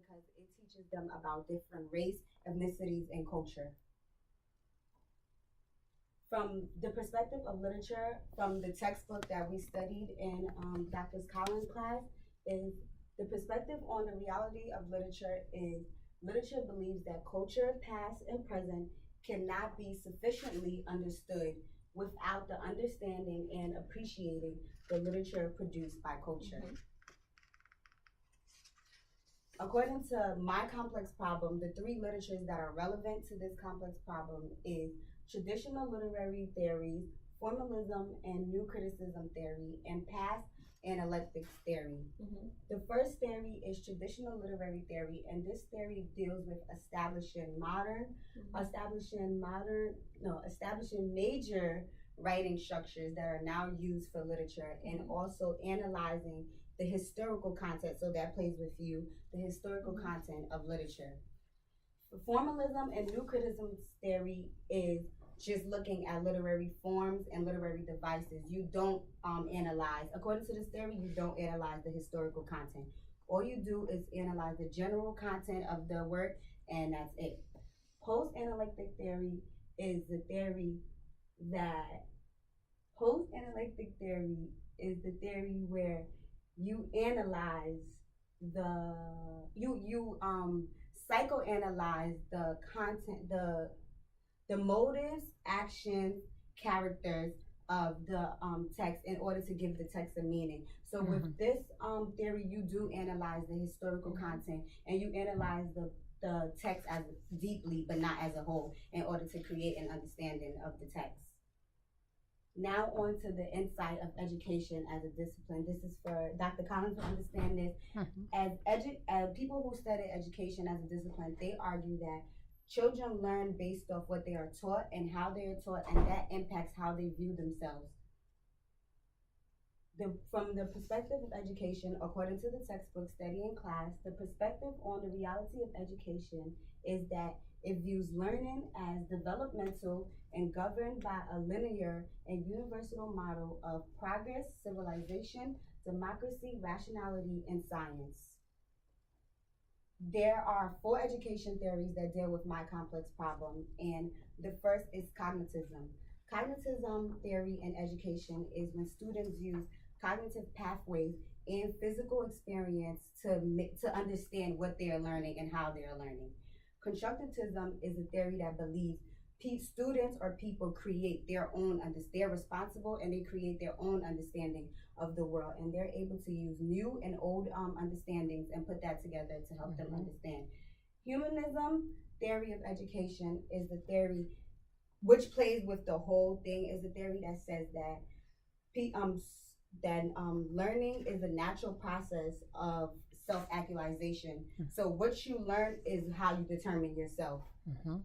because it teaches them about different race, ethnicities, and culture. From the perspective of literature, from the textbook that we studied in Dr. Collins' class, is the perspective on the reality of literature is literature believes that culture, past and present, cannot be sufficiently understood without the understanding and appreciating the literature produced by culture. Mm-hmm. According to my complex problem, the three literatures that are relevant to this complex problem is traditional literary theories, formalism and new criticism theory, and past analectics theory. Mm-hmm. The first theory is traditional literary theory, and this theory deals with establishing major writing structures that are now used for literature, and also analyzing the historical content. So that plays with you, the historical content of literature. Formalism and new criticism theory is just looking at literary forms and literary devices. You don't analyze. According to this theory, you don't analyze the historical content. All you do is analyze the general content of the work, and that's it. Post-analytic theory is the theory that where you analyze you psychoanalyze the content, the motives, actions, characters of the text in order to give the text a meaning. So with this theory, you do analyze the historical content, and you analyze the text as deeply but not as a whole in order to create an understanding of the text. Now on to the insight of education as a discipline. This is for Dr. Collins to understand this. As people who study education as a discipline, they argue that children learn based off what they are taught and how they are taught, and that impacts how they view themselves. From the perspective of education, according to the textbook Study in Class, the perspective on the reality of education is that it views learning as developmental and governed by a linear and universal model of progress, civilization, democracy, rationality, and science. There are 4 education theories that deal with my complex problem, and the first is cognitism. Cognitism theory in education is when students use cognitive pathways and physical experience to understand what they are learning and how they are learning. Constructivism is a theory that believes students or people create their own, they're responsible and they create their own understanding of the world, and they're able to use new and old understandings and put that together to help them understand. Humanism theory of education is the theory which plays with the whole thing, is the theory that says that learning is a natural process of self-actualization. So what you learn is how you determine yourself.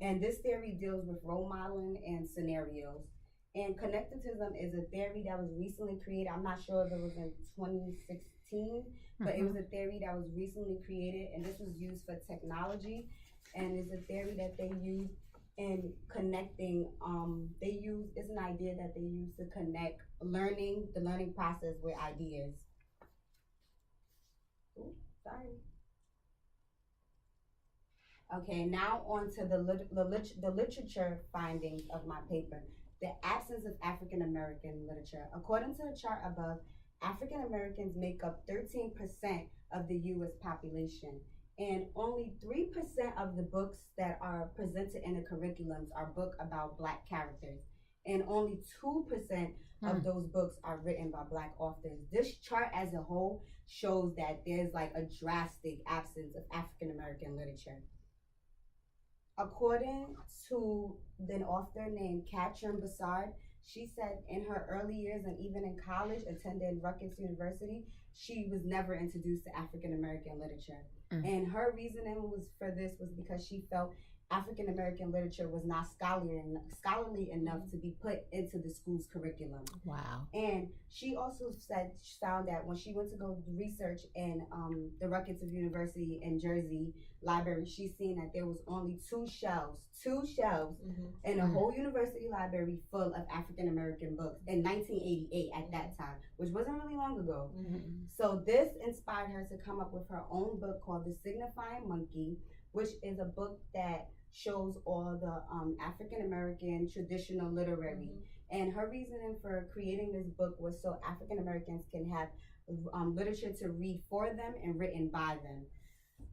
And this theory deals with role modeling and scenarios. And connectivism is a theory that was recently created. I'm not sure if it was in 2016, but it was a theory that was recently created, and this was used for technology. And it's a theory that they use in connecting. It's an idea that they use to connect the learning process with ideas. Ooh, sorry. Okay, now on to the literature findings of my paper. The absence of African American literature. According to the chart above, African Americans make up 13% of the U.S. population, and only 3% of the books that are presented in the curriculums are books about Black characters, and only 2% of those books are written by Black authors. This chart as a whole shows that there's like a drastic absence of African American literature. According to an author named Katrin Bessard, she said in her early years and even in college, attending Rutgers University, she was never introduced to African American literature. And her reasoning was because she felt African American literature was not scholarly enough to be put into the school's curriculum. Wow. And she also said she found that when she went to go research in the Rutgers University in Jersey library, she's seen that there was only two shelves in a whole university library full of African American books in 1988 at that time, which wasn't really long ago. So this inspired her to come up with her own book called The Signifying Monkey, which is a book that shows all the African American traditional literary. And her reasoning for creating this book was so African Americans can have literature to read for them and written by them.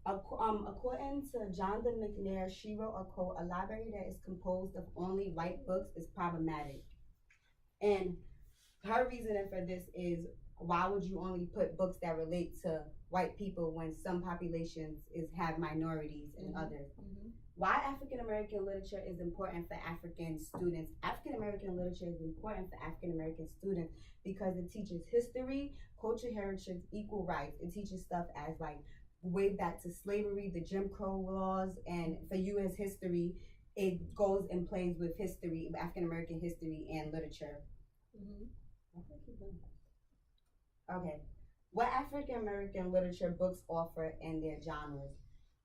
According to Jonathan McNair, she wrote a quote, "A library that is composed of only white books is problematic." And her reasoning for this is, why would you only put books that relate to white people when some populations have minorities and others? Why African American literature is important for African students. African American literature is important for African American students because it teaches history, culture, heritage, equal rights. It teaches stuff as like way back to slavery, the Jim Crow laws, and for U.S. history, it goes and plays with history, African American history and literature. Okay. What African American literature books offer in their genres?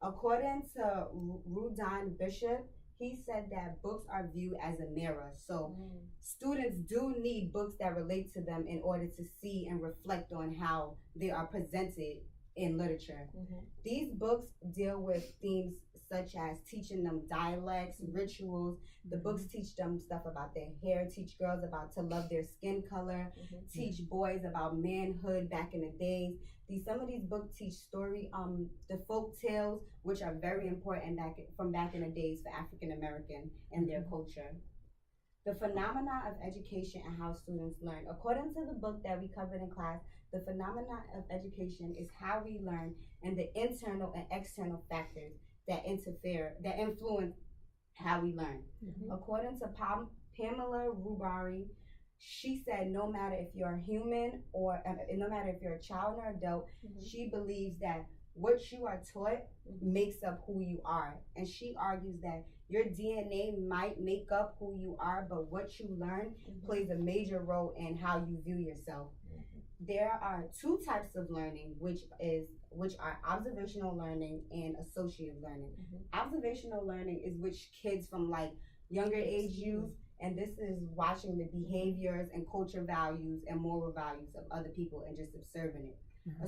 According to Rudon Bishop, he said that books are viewed as a mirror. So students do need books that relate to them in order to see and reflect on how they are presented in literature. These books deal with themes such as teaching them dialects, rituals. The books teach them stuff about their hair, teach girls about to love their skin color, teach boys about manhood back in the days. Some of these books teach the folk tales, which are very important back in the days for African American and their culture. The phenomena of education and how students learn. According to the book that we covered in class, the phenomena of education is how we learn and the internal and external factors that influence how we learn. According to Pamela Rubari, she said no matter if you're a human or no matter if you're a child or adult, she believes that what you are taught makes up who you are. And she argues that your DNA might make up who you are, but what you learn plays a major role in how you view yourself. There are two types of learning, which are observational learning and associative learning. Observational learning is which kids from like younger age use, and this is watching the behaviors and culture values and moral values of other people and just observing it.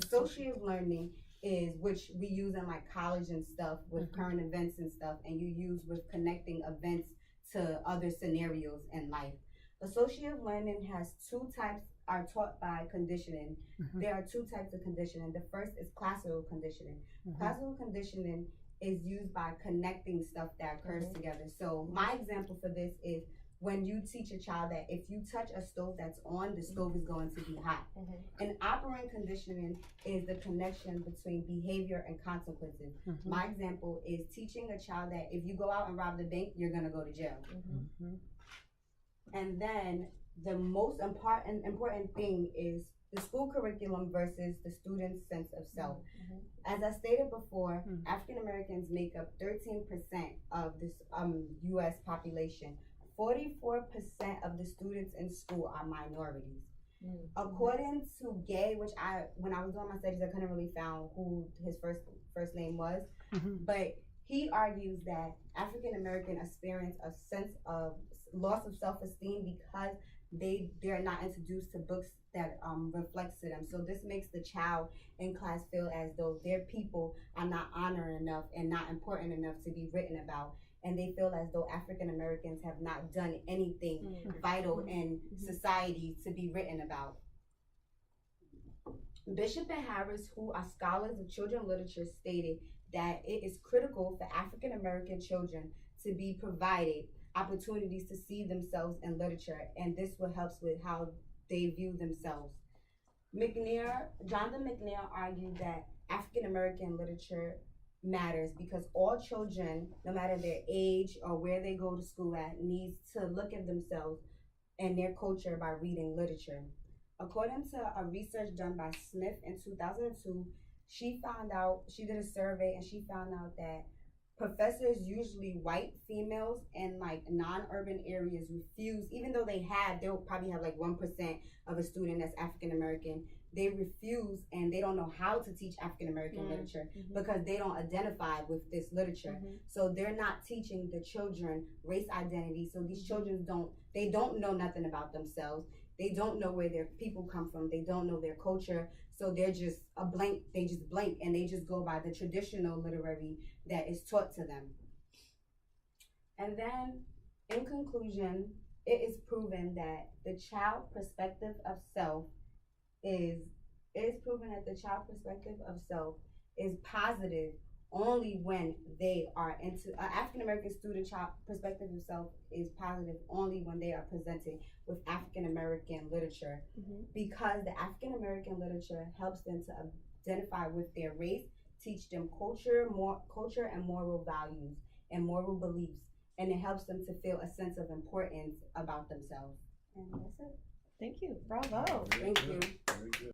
Associative learning is which we use in like college and stuff with current events and stuff, and you use with connecting events to other scenarios in life. Associative learning has two types, are taught by conditioning. There are two types of conditioning. The first is classical conditioning. Classical conditioning is used by connecting stuff that occurs together. So my example for this is when you teach a child that if you touch a stove that's on, the stove is going to be hot. And operant conditioning is the connection between behavior and consequences. My example is teaching a child that if you go out and rob the bank, you're gonna go to jail. And then the most important thing is the school curriculum versus the student's sense of self. As I stated before, African Americans make up 13% of this U.S. population. 44% of the students in school are minorities. According to Gay, when I was doing my studies, I couldn't really find who his first name was, but he argues that African American experience a sense of loss of self-esteem because they're not introduced to books that reflects to them. So this makes the child in class feel as though their people are not honored enough and not important enough to be written about. And they feel as though African Americans have not done anything vital in society to be written about. Bishop and Harris, who are scholars of children's literature, stated that it is critical for African American children to be provided opportunities to see themselves in literature, and this will help with how they view themselves. Jonathan McNair argued that African American literature matters because all children, no matter their age or where they go to school at, needs to look at themselves and their culture by reading literature. According to a research done by Smith in 2002, she did a survey and she found out that professors, usually white females in like non-urban areas, refuse, even though they'll probably have like 1% of a student that's African American. They refuse, and they don't know how to teach African American literature because they don't identify with this literature. So they're not teaching the children race identity. So these children don't know nothing about themselves. They don't know where their people come from. They don't know their culture. So they're just they just blank, and they just go by the traditional literary that is taught to them. And then, in conclusion, it is proven that the child perspective of self is positive only when they are into African American student child perspective of self is positive only when they are presented with African American literature, because the African American literature helps them to identify with their race, teach them culture and moral values and moral beliefs, and it helps them to feel a sense of importance about themselves. And that's it. Thank you. Bravo. Thank you. Very good.